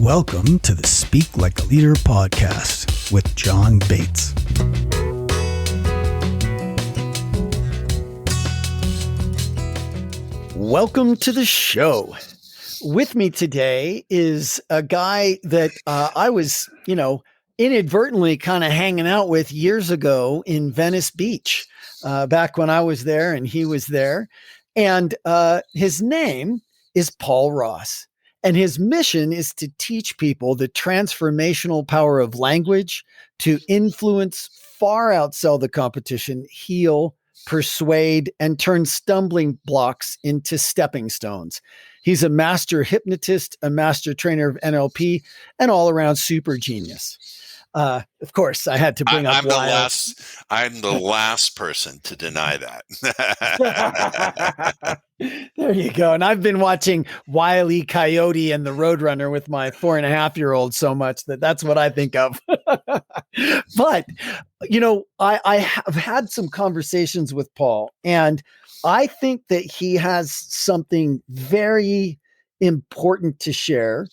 Welcome to the Speak Like a Leader podcast with John Bates. Welcome to the show. With me today is a guy that I was, inadvertently kind of hanging out with years ago in Venice Beach, back when I was there and he was there. And his name is Paul Ross. And his mission is to teach people the transformational power of language to influence, far outsell the competition, heal, persuade, and turn stumbling blocks into stepping stones. He's a master hypnotist, a master trainer of NLP, and all-around super genius. Of course, I had to bring up Wild. I'm the last person to deny that. There you go. And I've been watching Wile E. Coyote and the Roadrunner with my 4.5-year-old so much that's what I think of. But, I have had some conversations with Paul, and I think that he has something very important to share.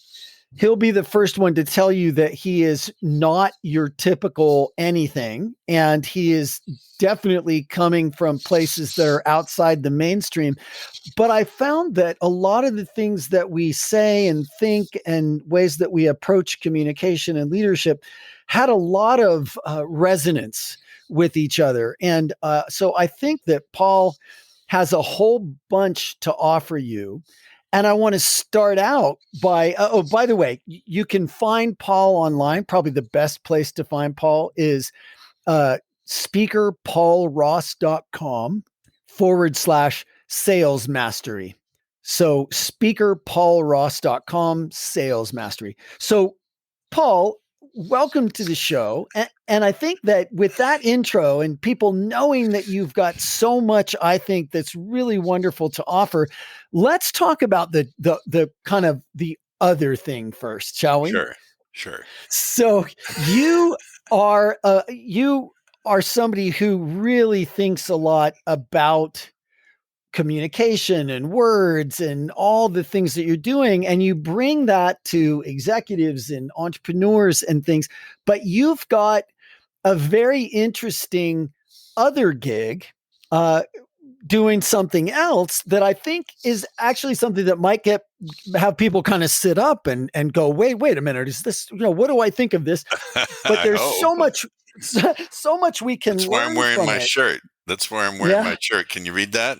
He'll be the first one to tell you that he is not your typical anything, and he is definitely coming from places that are outside the mainstream. But I found that a lot of the things that we say and think and ways that we approach communication and leadership had a lot of resonance with each other. And so I think that Paul has a whole bunch to offer you. And I want to start out by, by the way, you can find Paul online. Probably the best place to find Paul is speakerpaulross.com/sales mastery. So speakerpaulross.com sales mastery. So Paul, welcome to the show. And I think that with that intro and people knowing that you've got so much, I think that's really wonderful to offer. Let's talk about the kind of the other thing first, shall we? Sure. So you are somebody who really thinks a lot about communication and words and all the things that you're doing. And you bring that to executives and entrepreneurs and things, but you've got a very interesting other gig, doing something else that I think is actually something that might have people kind of sit up and go, wait a minute, is this, what do I think of this? But there's so much we can That's learn. Why I'm wearing from my it. shirt. That's why I'm wearing my shirt. Can you read that?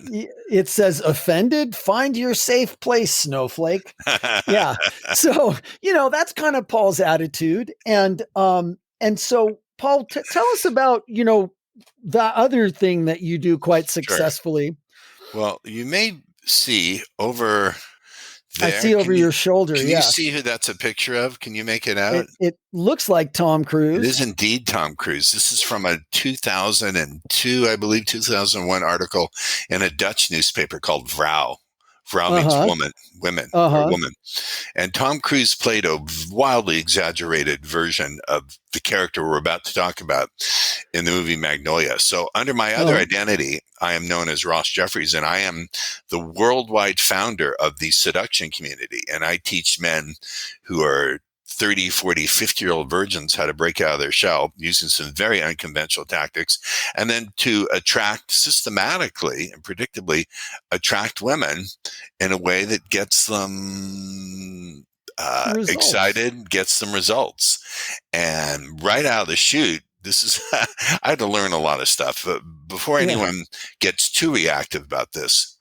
It says, offended, find your safe place, snowflake. Yeah. So, that's kind of Paul's attitude. And so Paul, tell us about, the other thing that you do quite successfully. Sure. Well, you may see over there. I see over your shoulder. Can you see who that's a picture of? Can you make it out? It looks like Tom Cruise. It is indeed Tom Cruise. This is from a 2002, I believe 2001 article in a Dutch newspaper called Vrouw. Vrouw means women, or woman. And Tom Cruise played a wildly exaggerated version of the character we're about to talk about in the movie Magnolia. So under my other identity, I am known as Ross Jeffries, and I am the worldwide founder of the seduction community. And I teach men who are 30, 40, 50-year-old virgins how to break out of their shell using some very unconventional tactics, and then to systematically and predictably attract women in a way that gets them excited, gets them results. And right out of the chute, I had to learn a lot of stuff. But before anyone gets too reactive about this,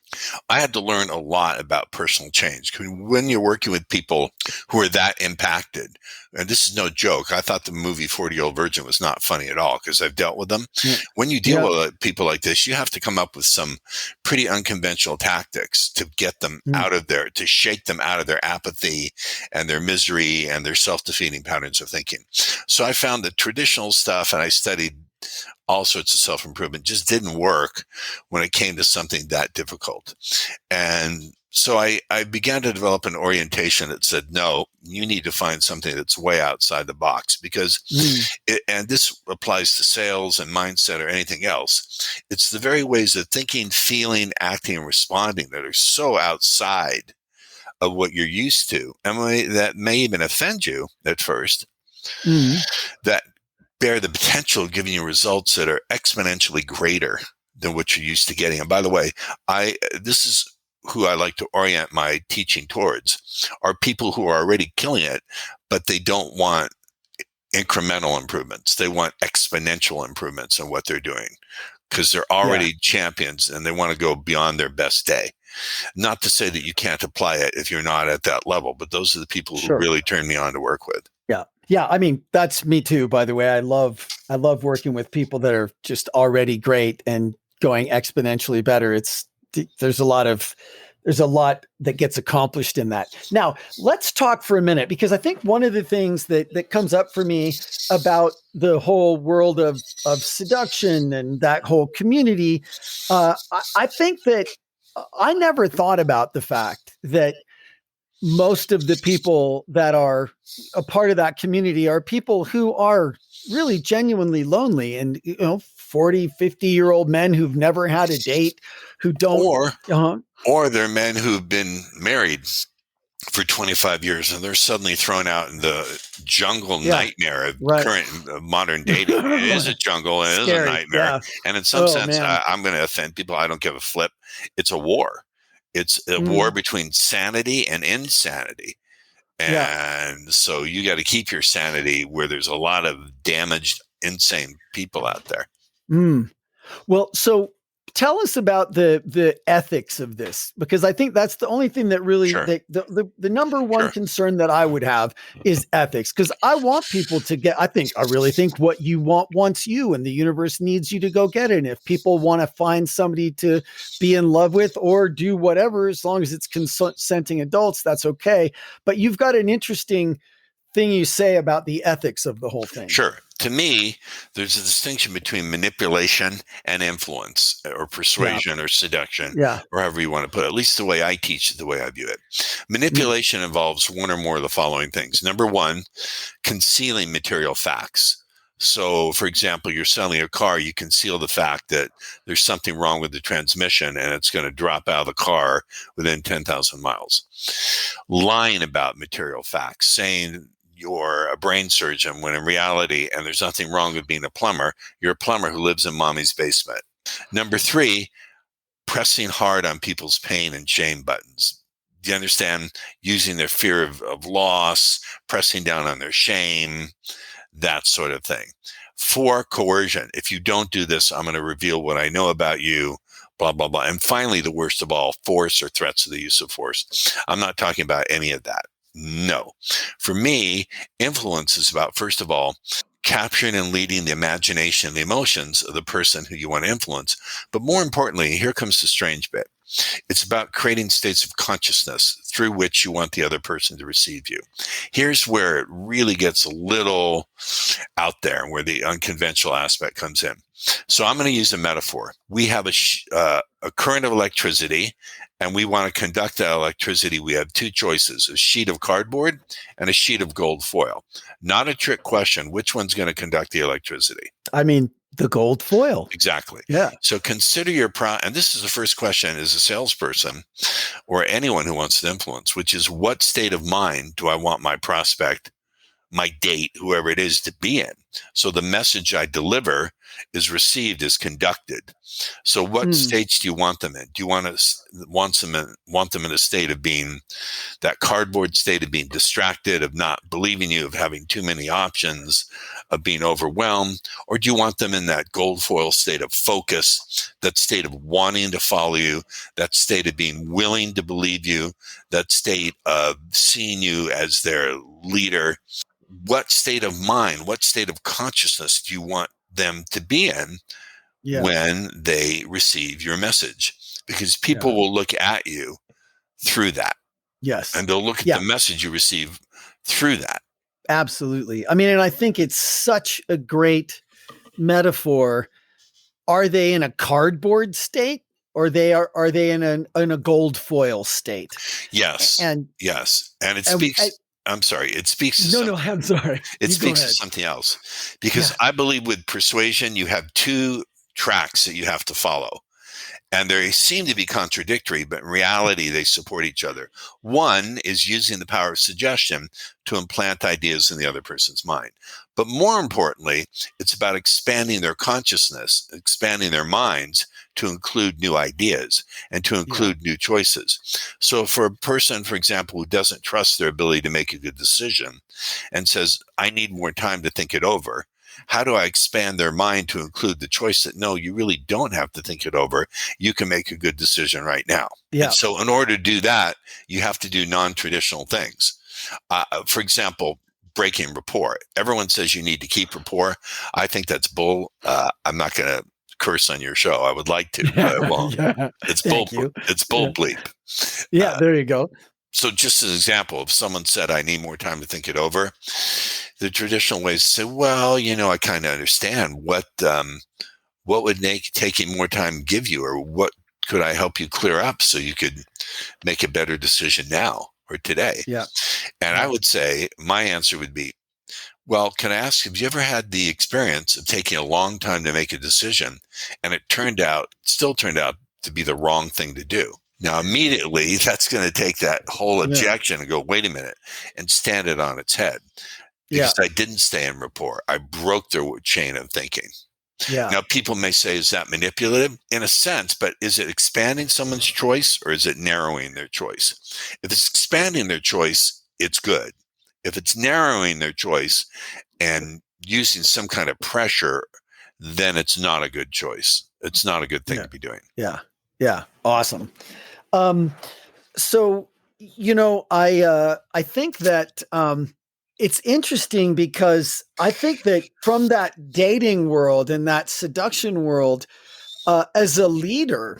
I had to learn a lot about personal change. When you're working with people who are that impacted, and this is no joke, I thought the movie 40-Year-Old Virgin was not funny at all because I've dealt with them. Yeah. When you deal with people like this, you have to come up with some pretty unconventional tactics to get them out of there, to shake them out of their apathy and their misery and their self-defeating patterns of thinking. So I found the traditional stuff, and I studied all sorts of self-improvement, just didn't work when it came to something that difficult. And so I began to develop an orientation that said, no, you need to find something that's way outside the box, because, and this applies to sales and mindset or anything else, it's the very ways of thinking, feeling, acting, and responding that are so outside of what you're used to, and that may even offend you at first, that bear the potential of giving you results that are exponentially greater than what you're used to getting. And by the way, this is who I like to orient my teaching towards, are people who are already killing it, but they don't want incremental improvements. They want exponential improvements in what they're doing because they're already champions and they want to go beyond their best day. Not to say that you can't apply it if you're not at that level, but those are the people who really turn me on to work with. Yeah. Yeah. I mean, that's me too, by the way. I love working with people that are just already great and going exponentially better. There's a lot that gets accomplished in that. Now, let's talk for a minute, because I think one of the things that comes up for me about the whole world of seduction and that whole community, I think that I never thought about the fact that most of the people that are a part of that community are people who are really genuinely lonely, and 40, 50-year-old men who've never had a date, who don't or they're men who've been married for 25 years and they're suddenly thrown out in the jungle nightmare of current modern dating. It is a jungle, and it is a nightmare. And in some sense, I'm going to offend people. I don't give a flip. It's a war. It's a war between sanity and insanity. And so you got to keep your sanity where there's a lot of damaged, insane people out there. Well, so tell us about the ethics of this, because I think that's the only thing that really, the number one concern that I would have is ethics, because I want people to I really think what you want wants you, and the universe needs you to go get it. And if people want to find somebody to be in love with or do whatever, as long as it's consenting adults, that's okay. But you've got an interesting thing you say about the ethics of the whole thing. Sure. To me, there's a distinction between manipulation and influence, or persuasion or seduction, or however you want to put it. At least the way I teach it, the way I view it. Manipulation involves one or more of the following things. Number one, concealing material facts. So, for example, you're selling a car, you conceal the fact that there's something wrong with the transmission and it's going to drop out of the car within 10,000 miles. Lying about material facts, saying you're a brain surgeon when in reality, and there's nothing wrong with being a plumber, you're a plumber who lives in mommy's basement. Number three, pressing hard on people's pain and shame buttons. Do you understand? Using their fear of loss, pressing down on their shame, that sort of thing. 4, coercion. If you don't do this, I'm going to reveal what I know about you, blah, blah, blah. And finally, the worst of all, force or threats of the use of force. I'm not talking about any of that. No. For me, influence is about, first of all, capturing and leading the imagination and the emotions of the person who you want to influence. But more importantly, here comes the strange bit. It's about creating states of consciousness through which you want the other person to receive you. Here's where it really gets a little out there, where the unconventional aspect comes in. So I'm going to use a metaphor. We have a current of electricity, and we want to conduct that electricity. We have 2 choices, a sheet of cardboard and a sheet of gold foil. Not a trick question. Which one's going to conduct the electricity? I mean, the gold foil. Exactly. Yeah. So consider your and this is the first question as a salesperson or anyone who wants to influence, which is, what state of mind do I want my prospect, my date, whoever it is, to be in? So the message I deliver is received, is conducted. So what states do you want them in? Do you want them in a state of being, that cardboard state of being distracted, of not believing you, of having too many options, of being overwhelmed? Or do you want them in that gold foil state of focus, that state of wanting to follow you, that state of being willing to believe you, that state of seeing you as their leader? What state of mind, what state of consciousness do you want them to be in when they receive your message? Because people will look at you through that. Yes. And they'll look at the message you receive through that. Absolutely. I mean, and I think it's such a great metaphor. Are they in a cardboard state, or are they in a gold foil state? Yes. And it speaks. I'm sorry. It speaks to No, I'm sorry. It speaks to something else, because I believe with persuasion, you have 2 tracks that you have to follow. And they seem to be contradictory, but in reality, they support each other. One is using the power of suggestion to implant ideas in the other person's mind. But more importantly, it's about expanding their consciousness, expanding their minds to include new ideas and to include new choices. So for a person, for example, who doesn't trust their ability to make a good decision and says, I need more time to think it over, how do I expand their mind to include the choice that, no, you really don't have to think it over. You can make a good decision right now. And so in order to do that, you have to do non-traditional things. For example, breaking rapport. Everyone says you need to keep rapport. I think that's bull. I'm not going to curse on your show. I would like to, but I won't. It's bull. It's bull bleep. There you go. So just as an example, if someone said, I need more time to think it over, the traditional ways to say, well, I kind of understand what would taking more time give you, or what could I help you clear up so you could make a better decision now or today? And I would say my answer would be, well, can I ask, have you ever had the experience of taking a long time to make a decision and it still turned out to be the wrong thing to do? Now, immediately, that's going to take that whole objection and go, wait a minute, and stand it on its head. Because I didn't stay in rapport. I broke their chain of thinking. Now, people may say, is that manipulative? In a sense, but is it expanding someone's choice or is it narrowing their choice? If it's expanding their choice, it's good. If it's narrowing their choice and using some kind of pressure, then it's not a good choice. It's not a good thing to be doing. Yeah. Awesome. So, I think that it's interesting because I think that from that dating world and that seduction world, as a leader,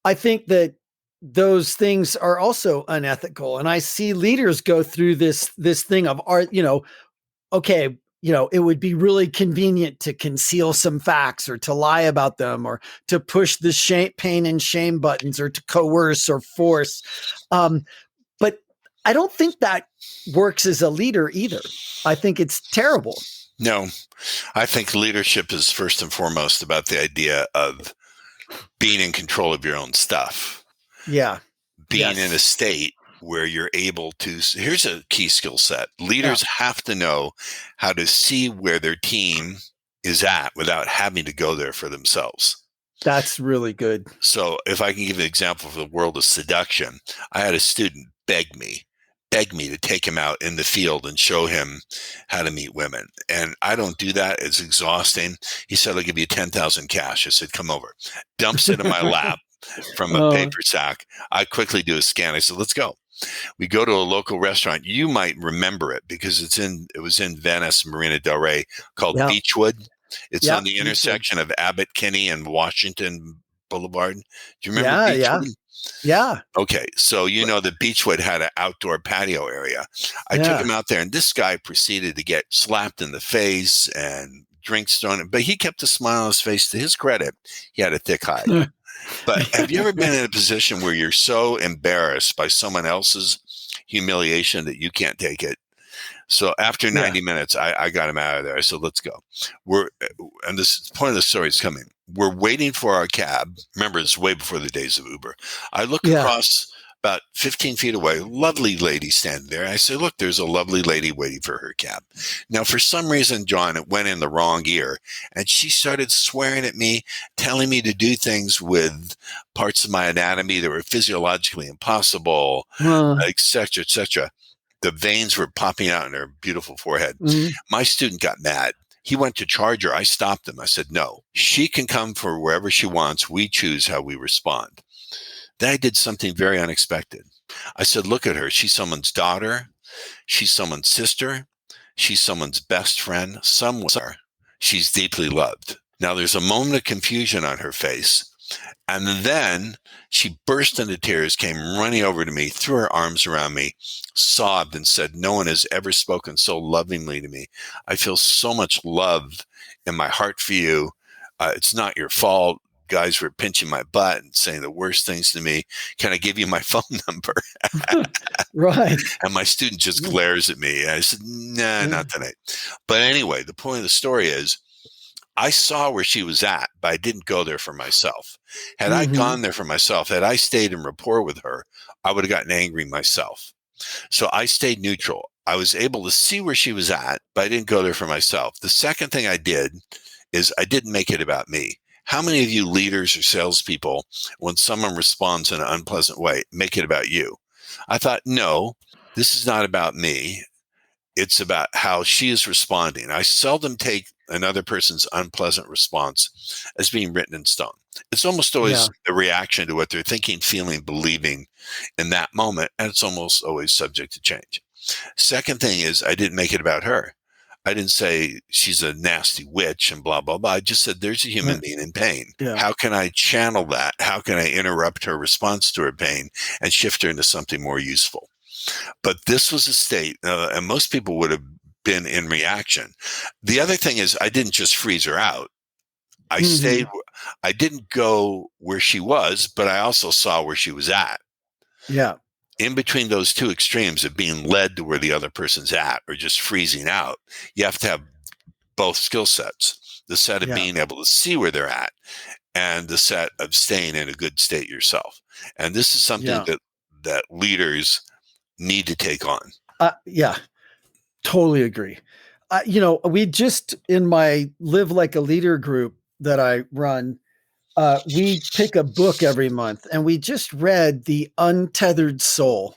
I think that those things are also unethical. And I see leaders go through this thing of art, okay, it would be really convenient to conceal some facts or to lie about them or to push the pain and shame buttons or to coerce or force. But I don't think that works as a leader either. I think it's terrible. No, I think leadership is first and foremost about the idea of being in control of your own stuff. Being in a state where you're able to, here's a key skill set. Leaders have to know how to see where their team is at without having to go there for themselves. That's really good. So if I can give an example for the world of seduction, I had a student beg me to take him out in the field and show him how to meet women. And I don't do that. It's exhausting. He said, I'll give you 10,000 cash. I said, come over. Dumps it in my lap from a paper sack. I quickly do a scan. I said, let's go. We go to a local restaurant. You might remember it because it was in Venice, Marina del Rey, called Beechwood. It's on the intersection of Abbot Kinney and Washington Boulevard. Do you remember Beechwood? Yeah. Okay. So, the Beechwood had an outdoor patio area. I took him out there and this guy proceeded to get slapped in the face and drinks thrown in, but he kept a smile on his face. To his credit, he had a thick hide. But have you ever been in a position where you're so embarrassed by someone else's humiliation that you can't take it? So after 90 minutes, I got him out of there. I said, let's go. And this point of the story is coming. We're waiting for our cab. Remember, it's way before the days of Uber. I look across about 15 feet away, lovely lady standing there. I say, look, there's a lovely lady waiting for her cab. Now, for some reason, John, it went in the wrong ear. And she started swearing at me, telling me to do things with parts of my anatomy that were physiologically impossible, et cetera, et cetera. The veins were popping out in her beautiful forehead. My student got mad. He went to charge her. I stopped him. I said, no, she can come for wherever she wants. We choose how we respond. Then I did something very unexpected. I said, look at her. She's someone's daughter. She's someone's sister. She's someone's best friend. Somewhere she's deeply loved. Now there's a moment of confusion on her face. And then she burst into tears, came running over to me, threw her arms around me, sobbed and said, no one has ever spoken so lovingly to me. I feel so much love in my heart for you. It's not your fault. Guys were pinching my butt and saying the worst things to me. Can I give you my phone number? Right. And my student just glares at me. I said, nah, not tonight. But anyway, the point of the story is I saw where she was at, but I didn't go there for myself. Had I Mm-hmm. gone there for myself, had I stayed in rapport with her, I would have gotten angry myself. So I stayed neutral. I was able to see where she was at, but I didn't go there for myself. The second thing I did is I didn't make it about me. How many of you leaders or salespeople, when someone responds in an unpleasant way, make it about you? I thought, no, this is not about me. It's about how she is responding. I seldom take another person's unpleasant response as being written in stone. It's almost always a reaction to what they're thinking, feeling, believing in that moment. And it's almost always subject to change. Second thing is, I didn't make it about her. I didn't say she's a nasty witch and blah, blah, blah. I just said there's a human being in pain. Yeah. How can I channel that? How can I interrupt her response to her pain and shift her into something more useful? But this was a state, and most people would have been in reaction. The other thing is, I didn't just freeze her out. I stayed. I didn't go where she was, but I also saw where she was at. Yeah. In between those two extremes of being led to where the other person's at or just freezing out, you have to have both skill sets. The set of being able to see where they're at and the set of staying in a good state yourself. And this is something that leaders need to take on. Yeah, totally agree. We just, in my Live Like a Leader group that I run, we pick a book every month, and we just read The Untethered Soul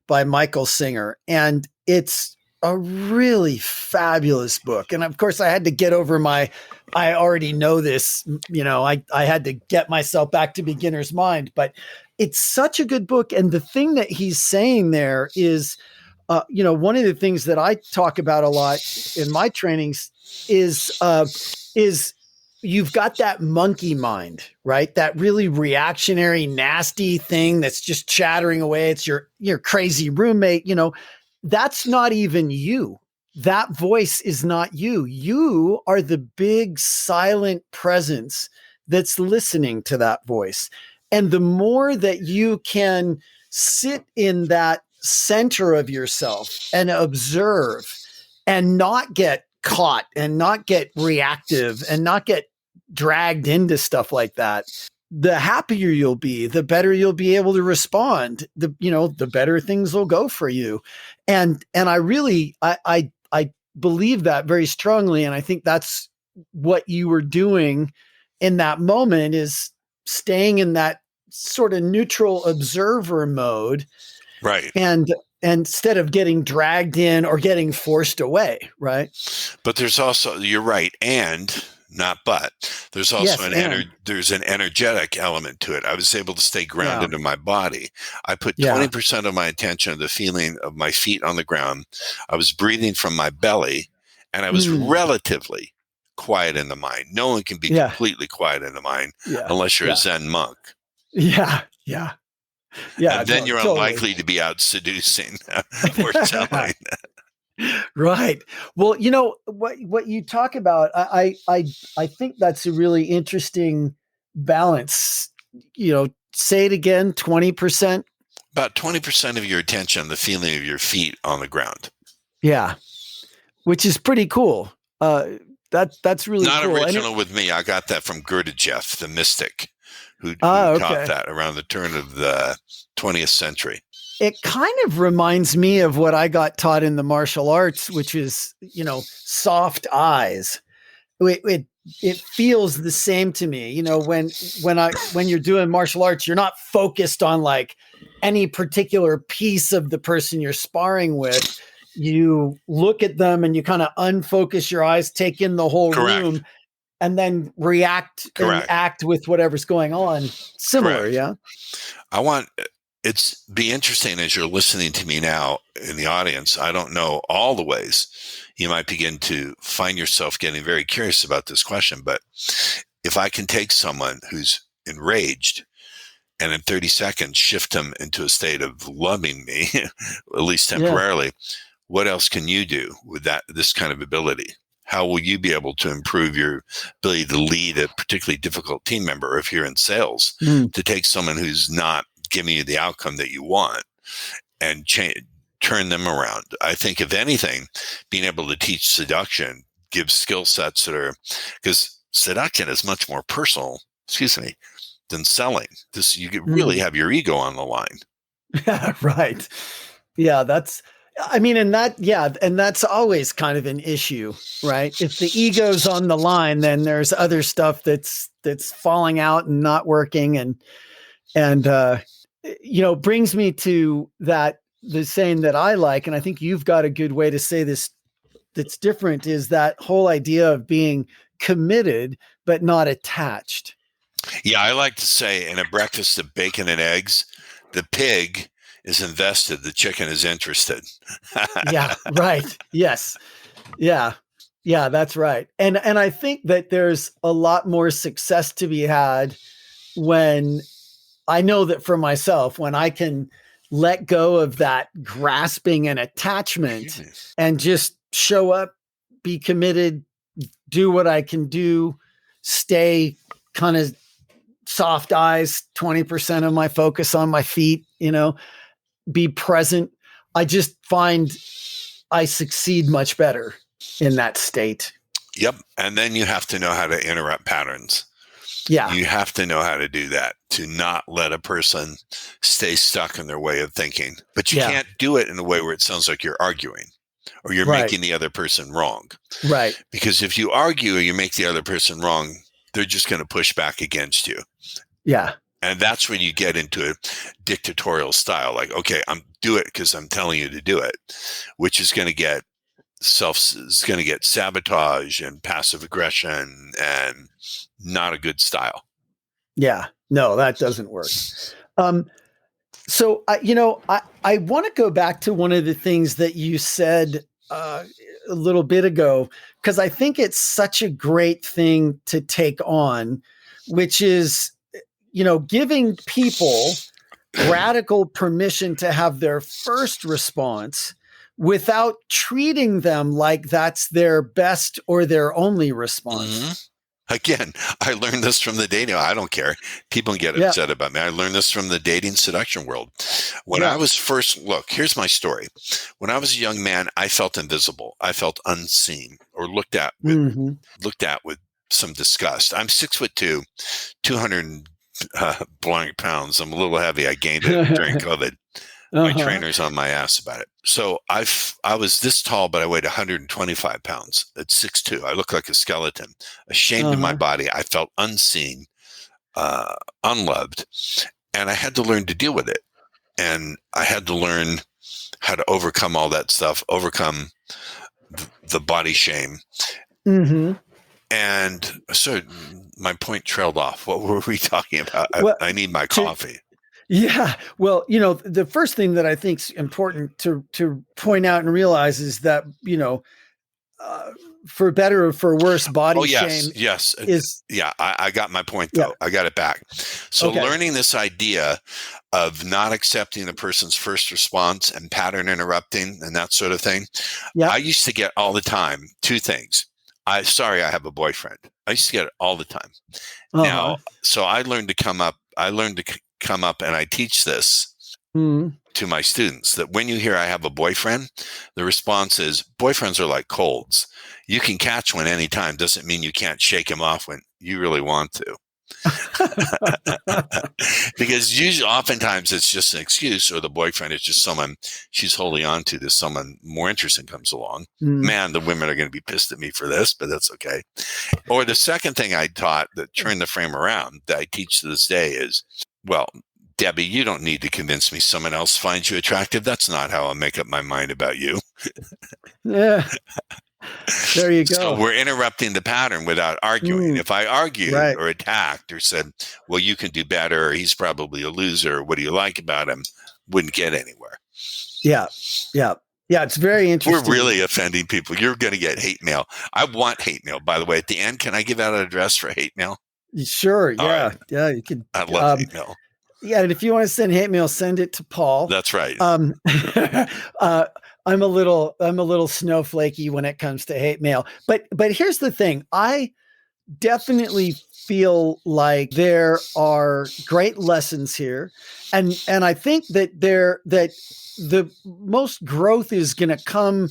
by Michael Singer. And it's a really fabulous book. And of course, I had to get over I already know this, I had to get myself back to beginner's mind, but it's such a good book. And the thing that he's saying there is, one of the things that I talk about a lot in my trainings is you've got that monkey mind, right? That really reactionary, nasty thing that's just chattering away. It's your crazy roommate. That's not even you. That voice is not you. You are the big silent presence that's listening to that voice. And the more that you can sit in that center of yourself and observe and not get caught and not get reactive and not get dragged into stuff like that, the happier you'll be, the better you'll be able to respond, the better things will go for you. And I really, I believe that very strongly. And I think that's what you were doing in that moment, is staying in that sort of neutral observer mode. Right. And instead of getting dragged in or getting forced away. Right. But there's also, you're right. And not, but there's also there's an energetic element to it. I was able to stay grounded in my body. I put 20% of my attention on the feeling of my feet on the ground. I was breathing from my belly, and I was relatively quiet in the mind. No one can be completely quiet in the mind unless you're a Zen monk. Yeah. Yeah. Yeah. And then you're unlikely to be out seducing or selling. Right. Well, what you talk about, I think that's a really interesting balance. Say it again, 20%. About 20% of your attention, the feeling of your feet on the ground. Yeah. Which is pretty cool. That's really not cool. Original with me. I got that from Gurdjieff, the mystic, who taught that around the turn of the 20th century. It kind of reminds me of what I got taught in the martial arts, which is, soft eyes. It feels the same to me. When you're doing martial arts, you're not focused on like any particular piece of the person you're sparring with. You look at them and you kind of unfocus your eyes, take in the whole room, and then react and act with whatever's going on. Similar. Yeah. It's be interesting as you're listening to me now in the audience. I don't know all the ways you might begin to find yourself getting very curious about this question, but if I can take someone who's enraged and in 30 seconds shift them into a state of loving me, at least temporarily, what else can you do with this kind of ability? How will you be able to improve your ability to lead a particularly difficult team member, or if you're in sales, to take someone who's not giving you the outcome that you want and turn them around? I think, if anything, being able to teach seduction gives skill sets that are, because seduction is much more personal, than selling. You could really have your ego on the line. Right. Yeah, and that's always kind of an issue, right? If the ego's on the line, then there's other stuff that's falling out and not working, and brings me to the saying that I like, and I think you've got a good way to say this that's different, is that whole idea of being committed but not attached. Yeah, I like to say in a breakfast of bacon and eggs, the pig is invested, the chicken is interested. Yeah, right. Yes. Yeah. Yeah, that's right. And I think that there's a lot more success to be had when I know that for myself, when I can let go of that grasping and attachment and just show up, be committed, do what I can do, stay kind of soft eyes, 20% of my focus on my feet, be present. I just find I succeed much better in that state. Yep. And then you have to know how to interrupt patterns. Yeah. You have to know how to do that, to not let a person stay stuck in their way of thinking. But you can't do it in a way where it sounds like you're arguing or you're making the other person wrong. Right. Because if you argue or you make the other person wrong, they're just going to push back against you. Yeah. And that's when you get into a dictatorial style, like, okay, do it because I'm telling you to do it, which is going to get sabotage and passive aggression and not a good style. Yeah, no, that doesn't work. So I want to go back to one of the things that you said a little bit ago, because I think it's such a great thing to take on, which is, giving people radical permission to have their first response without treating them like that's their best or their only response. Mm-hmm. Again, I learned this from the dating. I don't care. People get upset about me. I learned this from the dating seduction world. When I was here's my story. When I was a young man, I felt invisible. I felt unseen or looked at with some disgust. I'm 6'2", 200 blank pounds. I'm a little heavy. I gained it during COVID. My trainer's on my ass about it. So I was this tall, but I weighed 125 pounds at 6'2". I looked like a skeleton, ashamed of my body. I felt unseen, unloved, and I had to learn to deal with it. And I had to learn how to overcome all that stuff, overcome the body shame. Mm-hmm. And so my point trailed off. What were we talking about? I need my coffee. Yeah. Well, the first thing that I think is important to point out and realize is that, for better or for worse, body shame is. Yeah, I got my point, though. I got it back. So learning this idea of not accepting a person's first response and pattern interrupting and that sort of thing. I used to get all the time two things. I have a boyfriend. I used to get it all the time. Now, so I learned to come up and I teach this to my students, that when you hear I have a boyfriend, the response is, boyfriends are like colds. You can catch one anytime. Doesn't mean you can't shake him off when you really want to. Because oftentimes it's just an excuse, or the boyfriend is just someone she's holding on to. There's someone more interesting comes along. Man, the women are going to be pissed at me for this, but that's okay. Or the second thing I taught that turned the frame around that I teach to this day is, well, Debbie, you don't need to convince me someone else finds you attractive. That's not how I'll make up my mind about you. Yeah. There you go. So we're interrupting the pattern without arguing. If I argued or attacked or said, well, you can do better, or he's probably a loser, or what do you like about him, wouldn't get anywhere. Yeah. Yeah. Yeah. It's very interesting. We're really offending people. You're going to get hate mail. I want hate mail, by the way. At the end, can I give out an address for hate mail? Sure. Yeah. Right. Yeah. You could. I love hate mail. Yeah. And if you want to send hate mail, send it to Paul. That's right. I'm a little snowflakey when it comes to hate mail, but here's the thing. I definitely feel like there are great lessons here. And I think that the most growth is going to come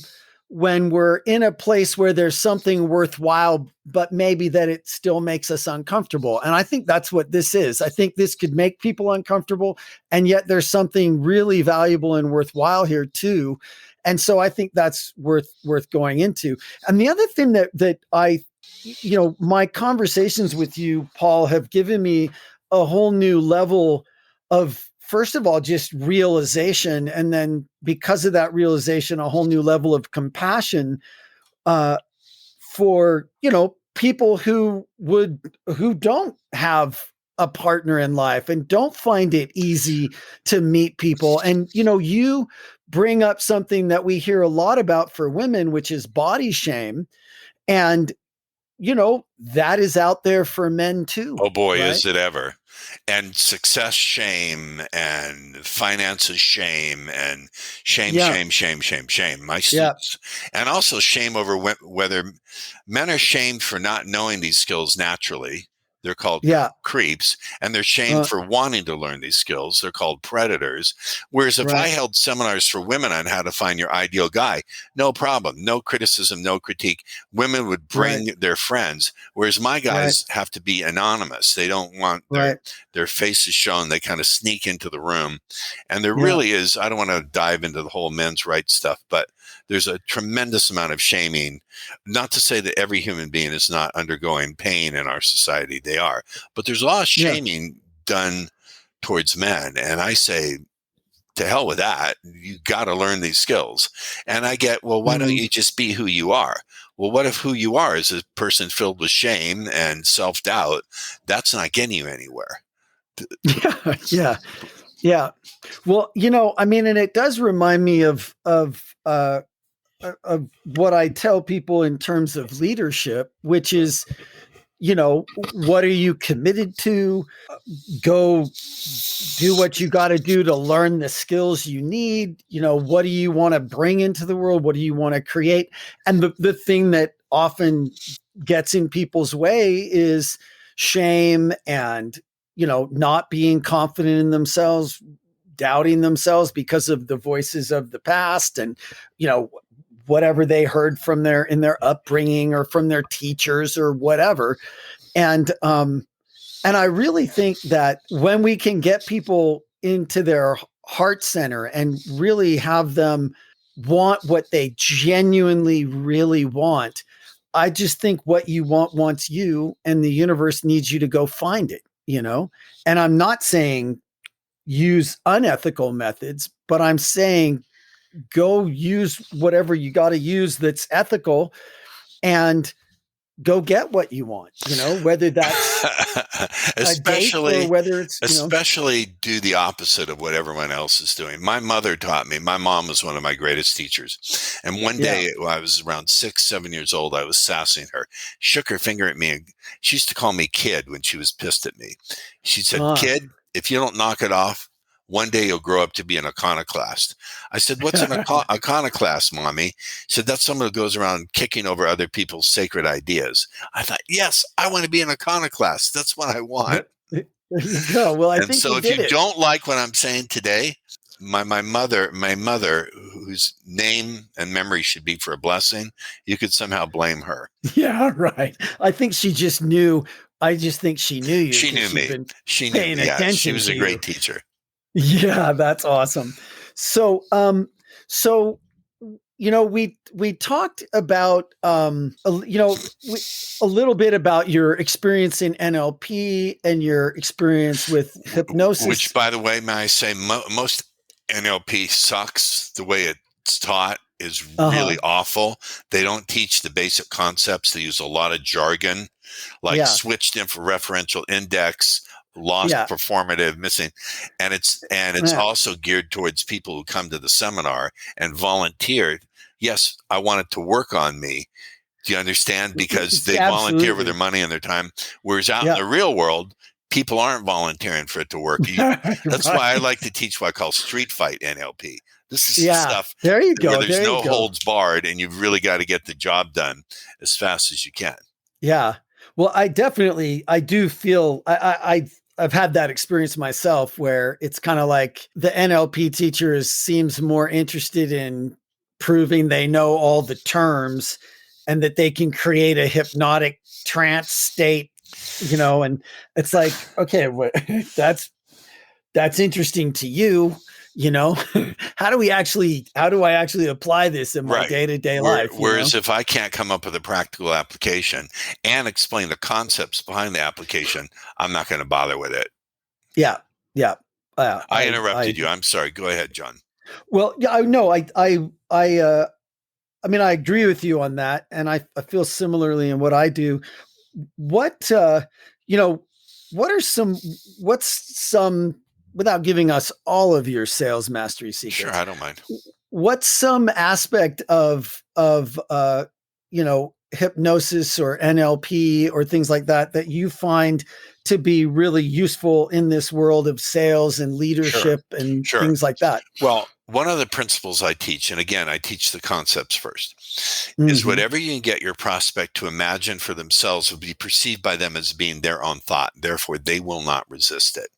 when we're in a place where there's something worthwhile, but maybe that it still makes us uncomfortable. And I think that's what this is. I think this could make people uncomfortable, and yet there's something really valuable and worthwhile here too. And so I think that's worth going into. And the other thing that I, my conversations with you, Paul, have given me a whole new level of, first of all, just realization. And then because of that realization, a whole new level of compassion for, people who don't have a partner in life and don't find it easy to meet people. And, you bring up something that we hear a lot about for women, which is body shame. And, that is out there for men too. Oh boy, right? Is it ever. And success shame and finances shame and shame. My students. And also shame over whether men are shamed for not knowing these skills naturally. They're called creeps, and they're shamed for wanting to learn these skills. They're called predators. Whereas if I held seminars for women on how to find your ideal guy, no problem, no criticism, no critique. Women would bring their friends, whereas my guys have to be anonymous. They don't want their faces shown. They kind of sneak into the room. And there really is, I don't want to dive into the whole men's rights stuff, but there's a tremendous amount of shaming. Not to say that every human being is not undergoing pain in our society. They are. But there's a lot of shaming done towards men. And I say, to hell with that. You got to learn these skills. And I get, well, why don't you just be who you are? Well, what if who you are is a person filled with shame and self-doubt? That's not getting you anywhere. Yeah. Well, and it does remind me of what I tell people in terms of leadership, which is, what are you committed to? Go do what you got to do to learn the skills you need. What do you want to bring into the world? What do you want to create? And the thing that often gets in people's way is shame and, not being confident in themselves, doubting themselves because of the voices of the past and, whatever they heard from in their upbringing or from their teachers or whatever. And I really think that when we can get people into their heart center and really have them want what they genuinely really want, I just think what you want wants you, and the universe needs you to go find it, And I'm not saying use unethical methods, but I'm saying go use whatever you got to use that's ethical and go get what you want, whether that's especially, a date or whether it's, especially do the opposite of what everyone else is doing. My mother taught me, my mom was one of my greatest teachers. And one day when I was around 6, 7 years old, I was sassing her, shook her finger at me. And she used to call me kid when she was pissed at me. She said, kid, if you don't knock it off, one day you'll grow up to be an iconoclast. I said, what's an iconoclast, Mommy? She said, that's someone who goes around kicking over other people's sacred ideas. I thought, yes, I want to be an iconoclast. That's what I want. There you go. Well, I think so if you don't like what I'm saying today, my mother, whose name and memory should be for a blessing, you could somehow blame her. Yeah, right. I think she just knew. I just think she knew you. She knew me. She knew me. Yeah, she was a great teacher. Yeah, that's awesome. So, we talked about, a little bit about your experience in NLP and your experience with hypnosis. Which, by the way, may I say, most NLP sucks. The way it's taught is really awful. They don't teach the basic concepts. They use a lot of jargon, like switched referential index, lost performative, missing, and it's also geared towards people who come to the seminar and volunteered. Yes, I want it to work on me. Do you understand? Because they volunteer with their money and their time. Whereas out in the real world, people aren't volunteering for it to work. That's why I like to teach what I call street fight NLP. This is stuff there you go. Where there's no holds barred, and you've really got to get the job done as fast as you can. Yeah. Well, I do feel I've had that experience myself where it's kind of like the NLP teacher seems more interested in proving they know all the terms and that they can create a hypnotic trance state, and it's like, okay, that's interesting to you. How do I actually apply this in my day-to-day life? Whereas if I can't come up with a practical application and explain the concepts behind the application, I'm not going to bother with it. Yeah. I interrupted you. I'm sorry. Go ahead, John. Well, yeah, I know. I mean, I agree with you on that, and I feel similarly in what I do. What's some, without giving us all of your sales mastery secrets? Sure, I don't mind. What's some aspect of hypnosis or NLP or things like that you find to be really useful in this world of sales and leadership and things like that? Well, one of the principles I teach, and again, I teach the concepts first, is whatever you can get your prospect to imagine for themselves will be perceived by them as being their own thought. Therefore, they will not resist it.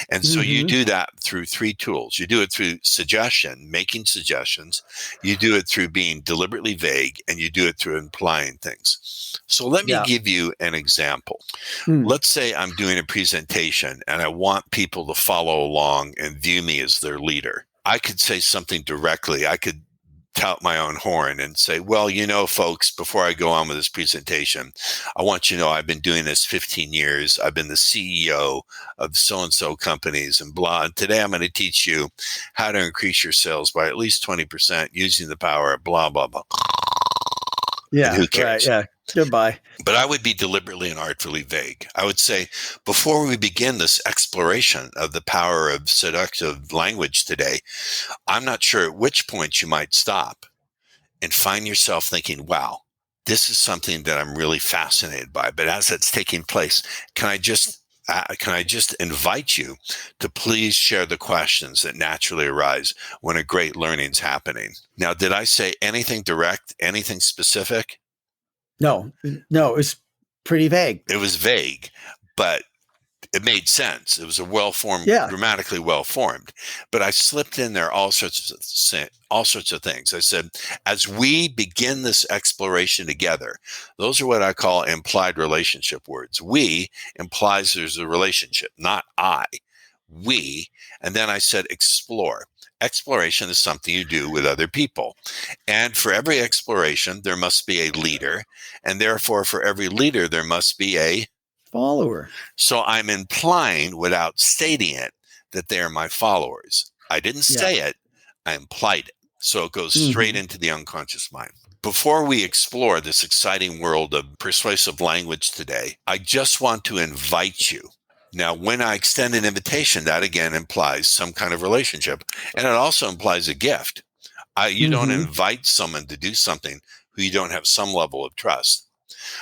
And so you do that through three tools. You do it through suggestion, making suggestions. You do it through being deliberately vague, and you do it through implying things. So let me give you an example. Let's say I'm doing a presentation and I want people to follow along and view me as their leader. I could say something directly. I could tout my own horn and say, well, folks, before I go on with this presentation, I want you to know I've been doing this 15 years. I've been the CEO of so-and-so companies and blah. And today I'm going to teach you how to increase your sales by at least 20% using the power of blah, blah, blah. Yeah. And who cares? Right, yeah. Goodbye. But I would be deliberately and artfully vague. I would say, before we begin this exploration of the power of seductive language today, I'm not sure at which point you might stop and find yourself thinking, wow, this is something that I'm really fascinated by. But as it's taking place, can I just invite you to please share the questions that naturally arise when a great learning's happening? Now, did I say anything direct, anything specific? No, it's pretty vague. It was vague, but it made sense. It was a well-formed, grammatically well-formed. But I slipped in there all sorts of things. I said, as we begin this exploration together, those are what I call implied relationship words. We implies there's a relationship, not I. We. And then I said, explore. Exploration is something you do with other people. And for every exploration, there must be a leader. And therefore, for every leader, there must be a follower. So I'm implying, without stating it, that they are my followers. I didn't say it. I implied it. So it goes straight into the unconscious mind. Before we explore this exciting world of persuasive language today, I just want to invite you. Now, when I extend an invitation, that again implies some kind of relationship. And it also implies a gift. You don't invite someone to do something who you don't have some level of trust.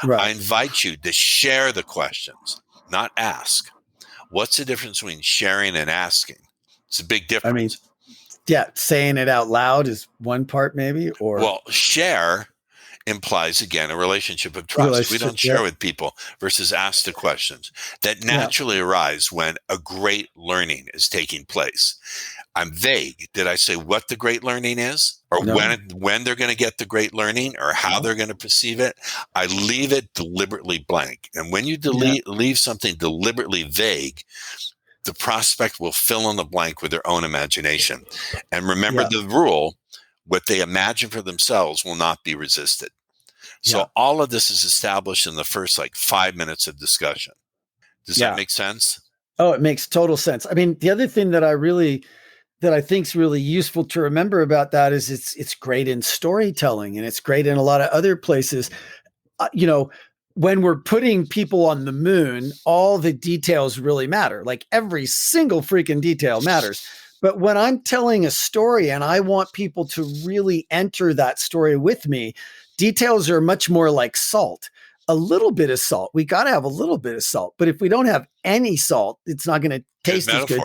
Right. I invite you to share the questions, not ask. What's the difference between sharing and asking? It's a big difference. I mean, saying it out loud is one part maybe, or... Well, share implies, again, a relationship of trust. We don't share with people versus ask the questions that naturally arise when a great learning is taking place. I'm vague. Did I say what the great learning is, or when they're going to get the great learning, or how they're going to perceive it? I leave it deliberately blank. And when you leave something deliberately vague, the prospect will fill in the blank with their own imagination. And remember the rule, what they imagine for themselves will not be resisted. So all of this is established in the first 5 minutes of discussion. Does that make sense? Oh, it makes total sense. I mean, the other thing that I think is really useful to remember about that is it's great in storytelling, and it's great in a lot of other places. When we're putting people on the moon, all the details really matter. Like every single freaking detail matters. But when I'm telling a story and I want people to really enter that story with me, details are much more like salt. A little bit of salt. We got to have a little bit of salt. But if we don't have any salt, it's not going to taste as good.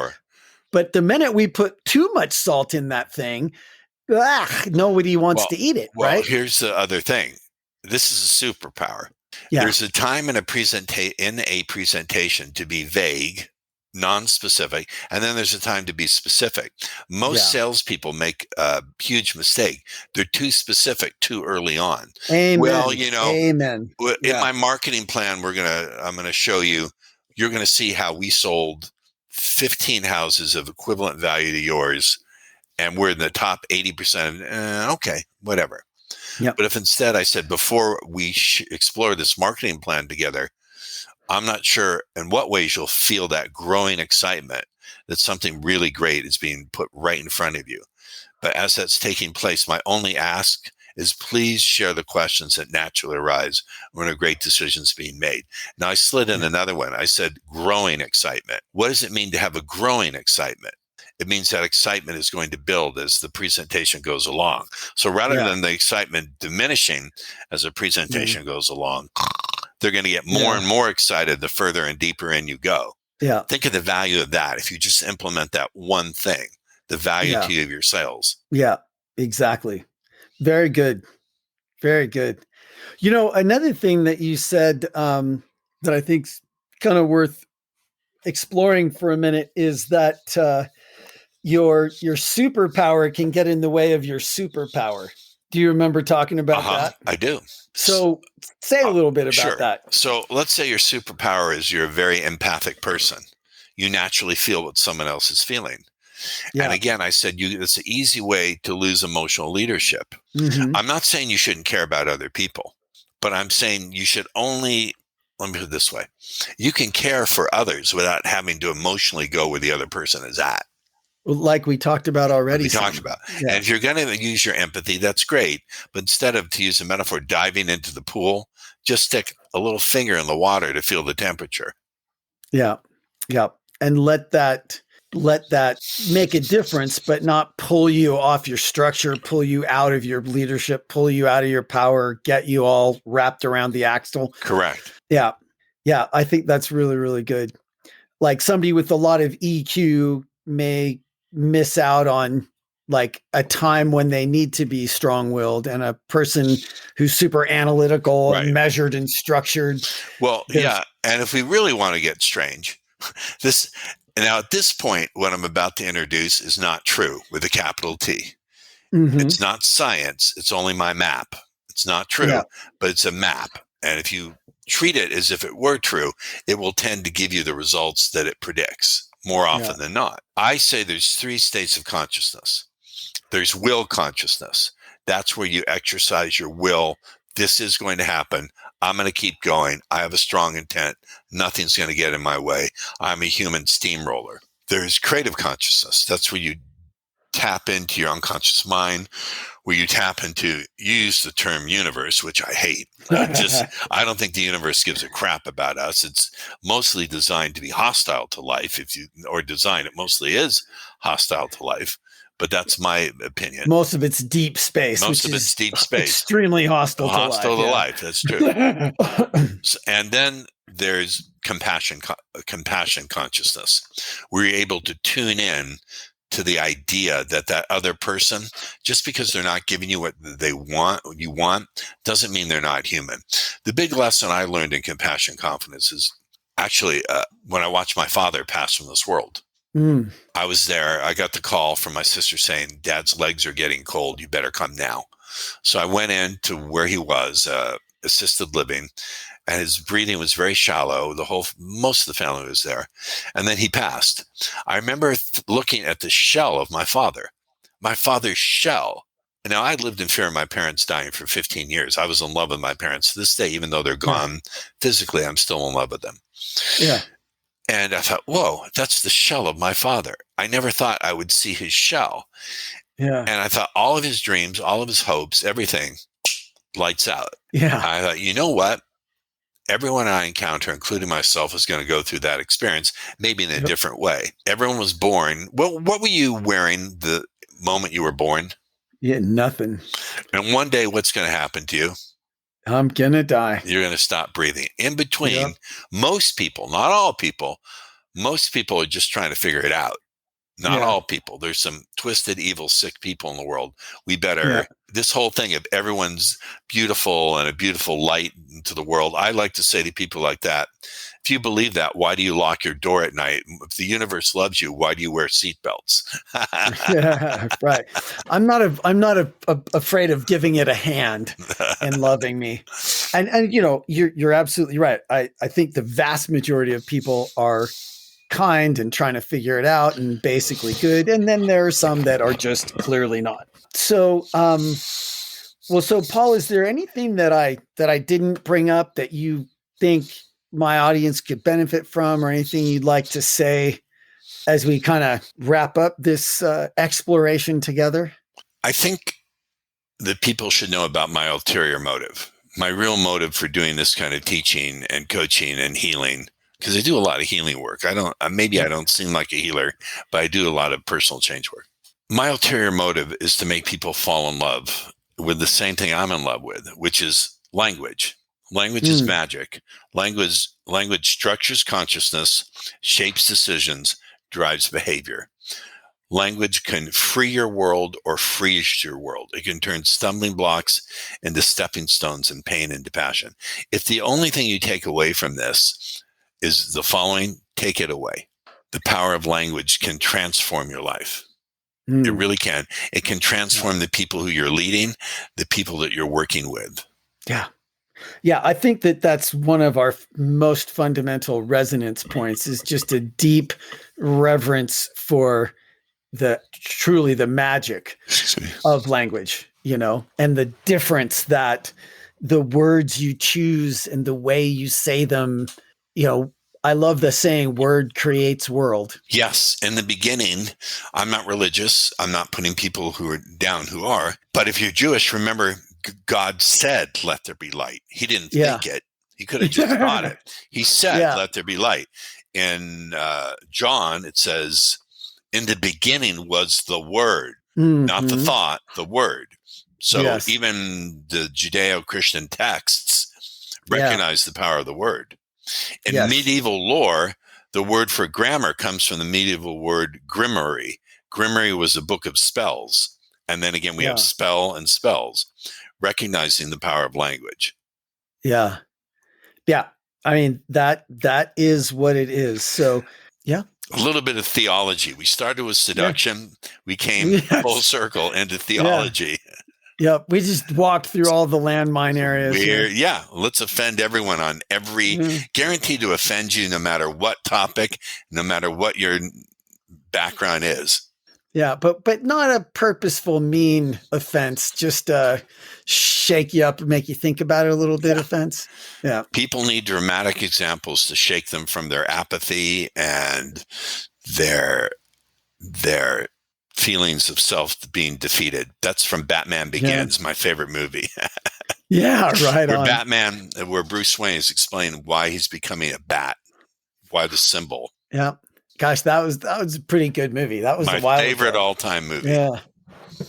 But the minute we put too much salt in that thing, nobody wants to eat it, right? Well, here's the other thing. This is a superpower. Yeah. There's a time in a presentation to be vague non-specific, and then there's a time to be specific. Most salespeople make a huge mistake. They're too specific too early on. Amen. Well, Amen. In my marketing plan, I'm going to show you, you're going to see how we sold 15 houses of equivalent value to yours, and we're in the top 80%. Okay, whatever. Yep. But if instead I said, before we explore this marketing plan together, I'm not sure in what ways you'll feel that growing excitement that something really great is being put right in front of you. But as that's taking place, my only ask is please share the questions that naturally arise when a great decision is being made. Now, I slid in another one. I said growing excitement. What does it mean to have a growing excitement? It means that excitement is going to build as the presentation goes along. So rather than the excitement diminishing as the presentation goes along, they're going to get more and more excited the further and deeper in you go. Yeah. Think of the value of that. If you just implement that one thing, the value to you of your sales. Yeah, exactly. Very good. Very good. Another thing that you said that I think's kind of worth exploring for a minute is that your superpower can get in the way of your superpower. Do you remember talking about that? I do. So say a little bit about that. So let's say your superpower is you're a very empathic person. You naturally feel what someone else is feeling. Yeah. And again, I said it's an easy way to lose emotional leadership. Mm-hmm. I'm not saying you shouldn't care about other people, but I'm saying you should only, let me put it this way, you can care for others without having to emotionally go where the other person is at. Like we talked about already. And if you're going to use your empathy, that's great. But instead of, to use a metaphor, diving into the pool, just stick a little finger in the water to feel the temperature. Yeah. Yeah. And let that make a difference, but not pull you off your structure, pull you out of your leadership, pull you out of your power, get you all wrapped around the axle. Correct. Yeah. Yeah. I think that's really, really good. Like somebody with a lot of EQ may miss out on like a time when they need to be strong-willed, and a person who's super analytical and measured and structured. Well, yeah. And if we really want to get strange, now at this point, what I'm about to introduce is not true with a capital T. Mm-hmm. It's not science. It's only my map. It's not true, but it's a map. And if you treat it as if it were true, it will tend to give you the results that it predicts more often than not. I say there's 3 states of consciousness. There's will consciousness. That's where you exercise your will. This is going to happen. I'm going to keep going. I have a strong intent. Nothing's going to get in my way. I'm a human steamroller. There's creative consciousness. That's where you tap into your unconscious mind, where you tap into, use the term universe, which I hate. I don't think the universe gives a crap about us. It's mostly designed to be hostile to life. It mostly is hostile to life. But that's my opinion. Most of it's deep space. Extremely hostile to life. Hostile to life. That's true. And then there's compassion consciousness, where you're able to tune in to the idea that other person, just because they're not giving you what you want, doesn't mean they're not human. The big lesson I learned in compassion confidence is actually when I watched my father pass from this world. I was there. I got the call from my sister saying, Dad's legs are getting cold. You better come now. So I went in to where he was, assisted living, and his breathing was very shallow. Most of the family was there. And then he passed. I remember looking at the shell of my father's shell. Now, I lived in fear of my parents dying for 15 years. I was in love with my parents to this day, even though they're gone physically, I'm still in love with them. Yeah. And I thought, whoa, that's the shell of my father. I never thought I would see his shell. Yeah. And I thought all of his dreams, all of his hopes, everything lights out. Yeah. I thought, you know what? Everyone I encounter, including myself, is going to go through that experience, maybe in a different way. Everyone was born. What were you wearing the moment you were born? Yeah, nothing. And one day, what's going to happen to you? I'm going to die. You're going to stop breathing. In between, most people, not all people, most people are just trying to figure it out. Not all people. There's some twisted, evil, sick people in the world. We better, this whole thing of everyone's beautiful and a beautiful light into the world. I like to say to people like that, if you believe that, why do you lock your door at night? If the universe loves you, why do you wear seatbelts? Yeah, right. I'm not afraid of giving it a hand and loving me. And you're absolutely right. I think the vast majority of people are kind and trying to figure it out and basically good. And then there are some that are just clearly not. So, so Paul, is there anything that I didn't bring up that you think my audience could benefit from, or anything you'd like to say as we kind of wrap up this exploration together? I think that people should know about my ulterior motive. My real motive for doing this kind of teaching and coaching and healing, because I do a lot of healing work. I don't seem like a healer, but I do a lot of personal change work. My ulterior motive is to make people fall in love with the same thing I'm in love with, which is language. Language is magic. Language structures consciousness, shapes decisions, drives behavior. Language can free your world or freeze your world. It can turn stumbling blocks into stepping stones and pain into passion. If the only thing you take away from this is the following, take it away. The power of language can transform your life. It really can. It can transform the people who you're leading, the people that you're working with. Yeah. Yeah, I think that that's one of our most fundamental resonance points, is just a deep reverence for truly the magic of language, and the difference that the words you choose and the way you say them, I love the saying, word creates world. Yes. In the beginning, I'm not religious. I'm not putting people who are down who are. But if you're Jewish, remember, God said, let there be light. He didn't think it. He could have just thought it. He said, let there be light. In John, it says, in the beginning was the word, not the thought, the word. So even the Judeo-Christian texts recognize the power of the word. In medieval lore, the word for grammar comes from the medieval word grimmery. Grimmery was a book of spells. And then again, we have spell and spells, recognizing the power of language. Yeah. Yeah. I mean, that is what it is. So, yeah. A little bit of theology. We started with seduction. We came full circle into theology. Yep. We just walked through all the landmine areas. Let's offend everyone on every, guaranteed to offend you no matter what topic, no matter what your background is. Yeah, but not a purposeful, mean offense, just shake you up and make you think about it a little bit offense. Yeah. People need dramatic examples to shake them from their apathy and their feelings of self being defeated. That's from Batman Begins, my favorite movie. Yeah, right where Bruce Wayne is explaining why he's becoming a bat, why the symbol. Yeah. Gosh, that was a pretty good movie. That was my favorite all-time movie.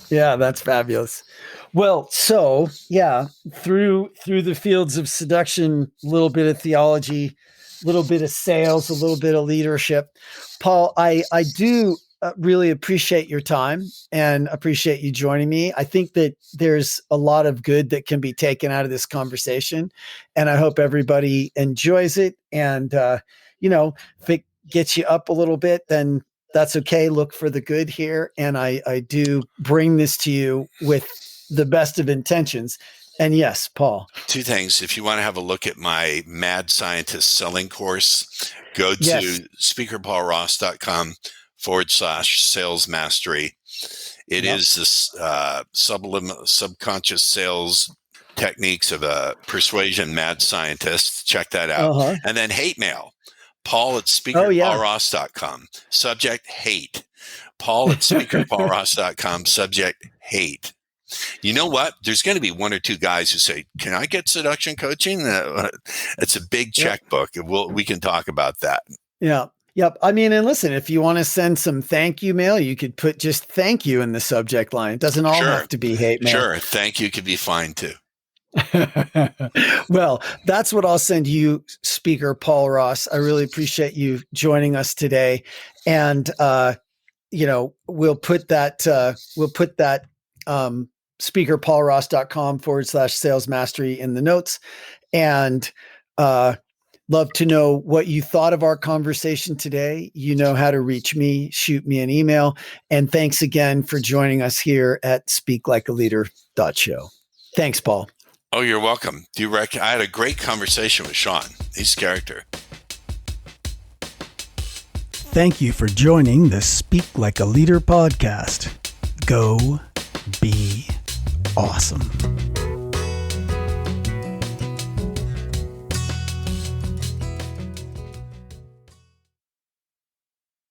Yeah, that's fabulous. Well, so through the fields of seduction, a little bit of theology, a little bit of sales, a little bit of leadership. Paul, I do really appreciate your time and appreciate you joining me. I think that there's a lot of good that can be taken out of this conversation, and I hope everybody enjoys it. And if it gets you up a little bit, then that's okay. Look for the good here. And I do bring this to you with the best of intentions. And yes, Paul. Two things. If you want to have a look at my Mad Scientist selling course, go to speakerpaulross.com/sales mastery. It is this subconscious sales techniques of a persuasion mad scientist. Check that out. And then hate mail. Paul at speakerpaulross.com. Subject hate. Paul at speakerpaulross.com. Subject hate. You know what? There's going to be one or two guys who say, "Can I get seduction coaching?" It's a big checkbook. We can talk about that. Yeah. Yep. I mean, and listen, if you want to send some thank you mail, you could put just thank you in the subject line. It doesn't all have to be hate mail. Sure. Thank you could be fine too. Well, that's what I'll send you, Speaker Paul Ross. I really appreciate you joining us today. And we'll put that speakerpaulross.com/sales mastery in the notes, and love to know what you thought of our conversation today. You know how to reach me, shoot me an email. And thanks again for joining us here at speaklikealeader.show. Thanks, Paul. Oh, you're welcome. I had a great conversation with Sean. He's character. Thank you for joining the Speak Like a Leader podcast. Go be awesome.